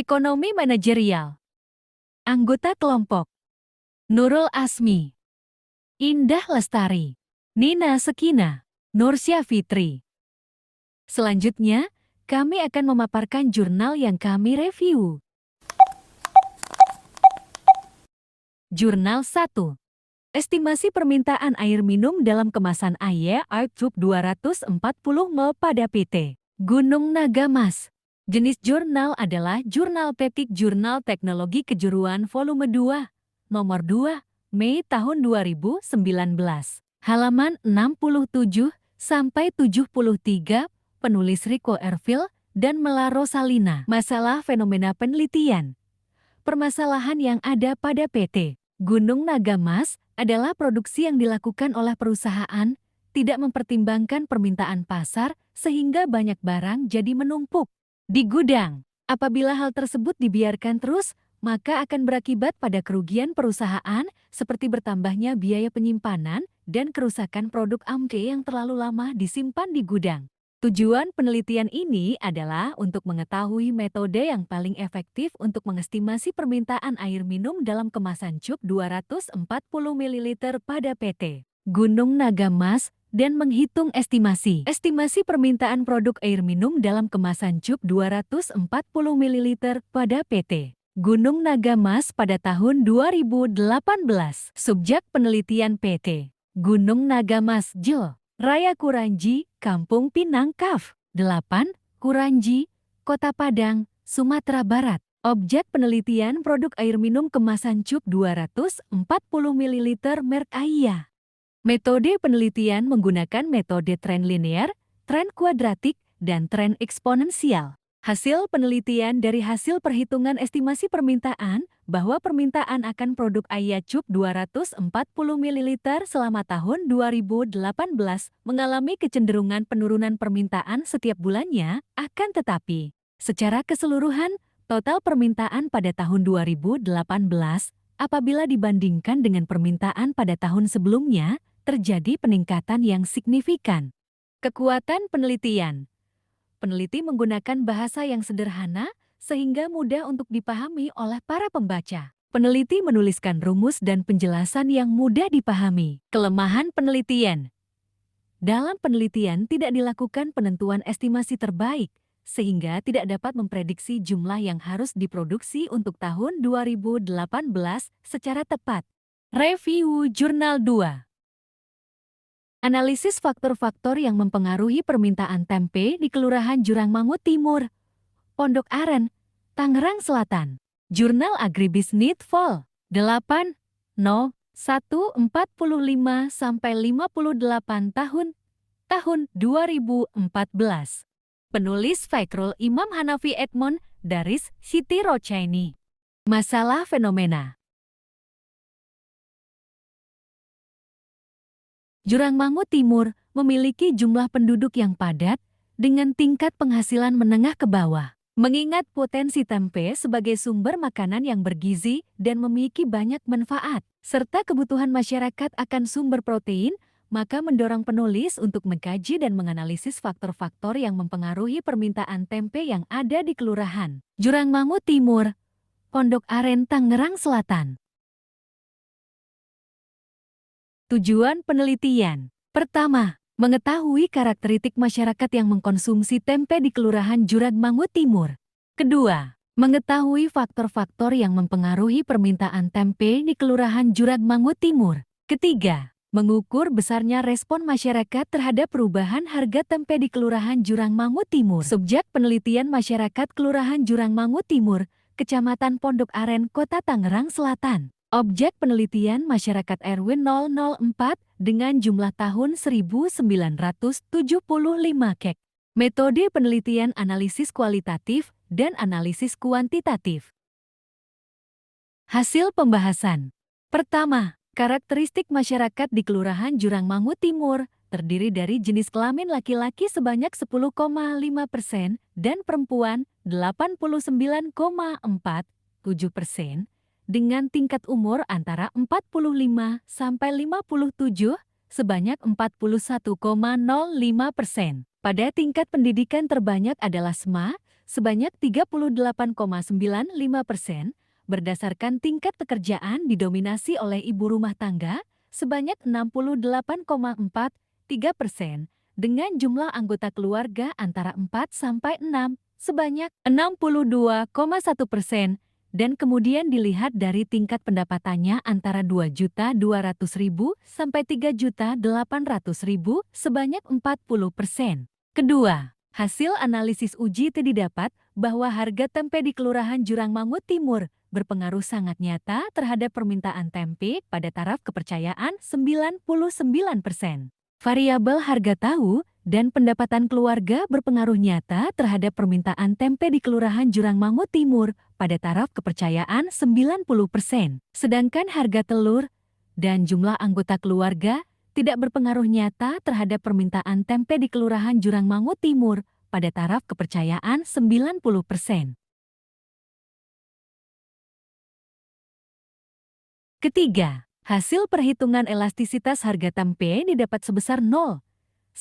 Ekonomi manajerial. Anggota kelompok: Nurul Asmi, Indah Lestari, Nina Sekina, Nursya Fitri. Selanjutnya, kami akan memaparkan jurnal yang kami review. Jurnal 1. Estimasi permintaan air minum dalam kemasan AY Art Tube 240 ml pada PT Gunung Nagamas. Jenis jurnal adalah Jurnal Petik Jurnal Teknologi Kejuruan Volume 2, Nomor 2, Mei tahun 2019. Halaman 67-73, penulis Rico Ervil dan Mela Rosalina. Masalah fenomena penelitian. Permasalahan yang ada pada PT Gunung Nagamas adalah produksi yang dilakukan oleh perusahaan tidak mempertimbangkan permintaan pasar sehingga banyak barang jadi menumpuk di gudang. Apabila hal tersebut dibiarkan terus, maka akan berakibat pada kerugian perusahaan seperti bertambahnya biaya penyimpanan dan kerusakan produk AMK yang terlalu lama disimpan di gudang. Tujuan penelitian ini adalah untuk mengetahui metode yang paling efektif untuk mengestimasi permintaan air minum dalam kemasan cup 240 ml pada PT Gunung Nagamas dan menghitung estimasi permintaan produk air minum dalam kemasan cup 240 ml pada PT Gunung Nagamas pada tahun 2018. Subjek penelitian PT Gunung Nagamas Jo. Raya Kuranji, Kampung Pinang Kaf. 8. Kuranji, Kota Padang, Sumatera Barat. Objek penelitian produk air minum kemasan cup 240 ml merek Aiya. Metode penelitian menggunakan metode tren linear, tren kuadratik, dan tren eksponensial. Hasil penelitian dari hasil perhitungan estimasi permintaan bahwa permintaan akan produk Aiya Cup 240 ml selama tahun 2018 mengalami kecenderungan penurunan permintaan setiap bulannya, akan tetapi secara keseluruhan total permintaan pada tahun 2018 apabila dibandingkan dengan permintaan pada tahun sebelumnya terjadi peningkatan yang signifikan. Kekuatan penelitian. Peneliti menggunakan bahasa yang sederhana sehingga mudah untuk dipahami oleh para pembaca. Peneliti menuliskan rumus dan penjelasan yang mudah dipahami. Kelemahan penelitian. Dalam penelitian tidak dilakukan penentuan estimasi terbaik, sehingga tidak dapat memprediksi jumlah yang harus diproduksi untuk tahun 2018 secara tepat. Review Jurnal 2. Analisis faktor-faktor yang mempengaruhi permintaan tempe di Kelurahan Jurangmangu Timur, Pondok Aren, Tangerang Selatan. Jurnal Agribisnis Vol. 8, No. 1 45-58 tahun 2014. Penulis Fakrul Imam Hanafi Edmond, Daris Siti Rochaini. Masalah fenomena. Jurangmangu Timur memiliki jumlah penduduk yang padat dengan tingkat penghasilan menengah ke bawah. Mengingat potensi tempe sebagai sumber makanan yang bergizi dan memiliki banyak manfaat, serta kebutuhan masyarakat akan sumber protein, maka mendorong penulis untuk mengkaji dan menganalisis faktor-faktor yang mempengaruhi permintaan tempe yang ada di Kelurahan Jurangmangu Timur, Pondok Aren, Tangerang Selatan. Tujuan penelitian. Pertama, mengetahui karakteristik masyarakat yang mengkonsumsi tempe di Kelurahan Jurangmangu Timur. Kedua, mengetahui faktor-faktor yang mempengaruhi permintaan tempe di Kelurahan Jurangmangu Timur. Ketiga, mengukur besarnya respon masyarakat terhadap perubahan harga tempe di Kelurahan Jurangmangu Timur. Subjek penelitian masyarakat Kelurahan Jurangmangu Timur, Kecamatan Pondok Aren, Kota Tangerang Selatan. Objek penelitian masyarakat RW 004 dengan jumlah tahun 1975 kek. Metode penelitian analisis kualitatif dan analisis kuantitatif. Hasil pembahasan. Pertama, karakteristik masyarakat di Kelurahan Jurangmangu Timur terdiri dari jenis kelamin laki-laki sebanyak 10,5% dan perempuan 89,47%. Dengan tingkat umur antara 45 sampai 57 sebanyak 41,05%. Pada tingkat pendidikan terbanyak adalah SMA sebanyak 38,95%, berdasarkan tingkat pekerjaan didominasi oleh ibu rumah tangga sebanyak 68,43%, dengan jumlah anggota keluarga antara 4 sampai 6 sebanyak 62,1%, dan kemudian dilihat dari tingkat pendapatannya antara 2.200.000 sampai 3.800.000 sebanyak 40%. Kedua, hasil analisis uji didapat bahwa harga tempe di Kelurahan Jurangmangu Timur berpengaruh sangat nyata terhadap permintaan tempe pada taraf kepercayaan 99%. Variabel harga tahu dan pendapatan keluarga berpengaruh nyata terhadap permintaan tempe di Kelurahan Jurangmangu Timur pada taraf kepercayaan 90%. Sedangkan harga telur dan jumlah anggota keluarga tidak berpengaruh nyata terhadap permintaan tempe di Kelurahan Jurangmangu Timur pada taraf kepercayaan 90%. Ketiga, hasil perhitungan elastisitas harga tempe didapat sebesar 0,970,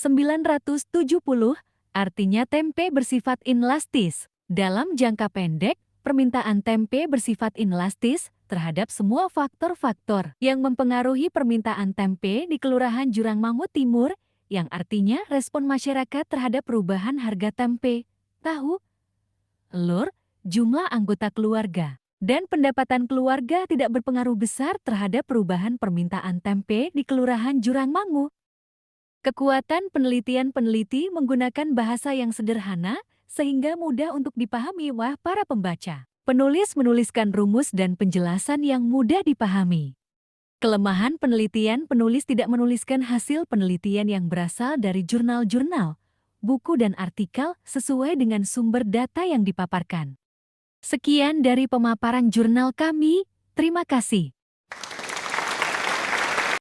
artinya tempe bersifat inelastis. Dalam jangka pendek, permintaan tempe bersifat inelastis terhadap semua faktor-faktor yang mempengaruhi permintaan tempe di Kelurahan Jurangmangu Timur, yang artinya respon masyarakat terhadap perubahan harga tempe, tahu, telur, jumlah anggota keluarga, dan pendapatan keluarga tidak berpengaruh besar terhadap perubahan permintaan tempe di Kelurahan Jurangmangu. Kekuatan penelitian peneliti menggunakan bahasa yang sederhana sehingga mudah untuk dipahami oleh para pembaca. Penulis menuliskan rumus dan penjelasan yang mudah dipahami. Kelemahan penelitian: penulis tidak menuliskan hasil penelitian yang berasal dari jurnal-jurnal, buku dan artikel sesuai dengan sumber data yang dipaparkan. Sekian dari pemaparan jurnal kami, terima kasih.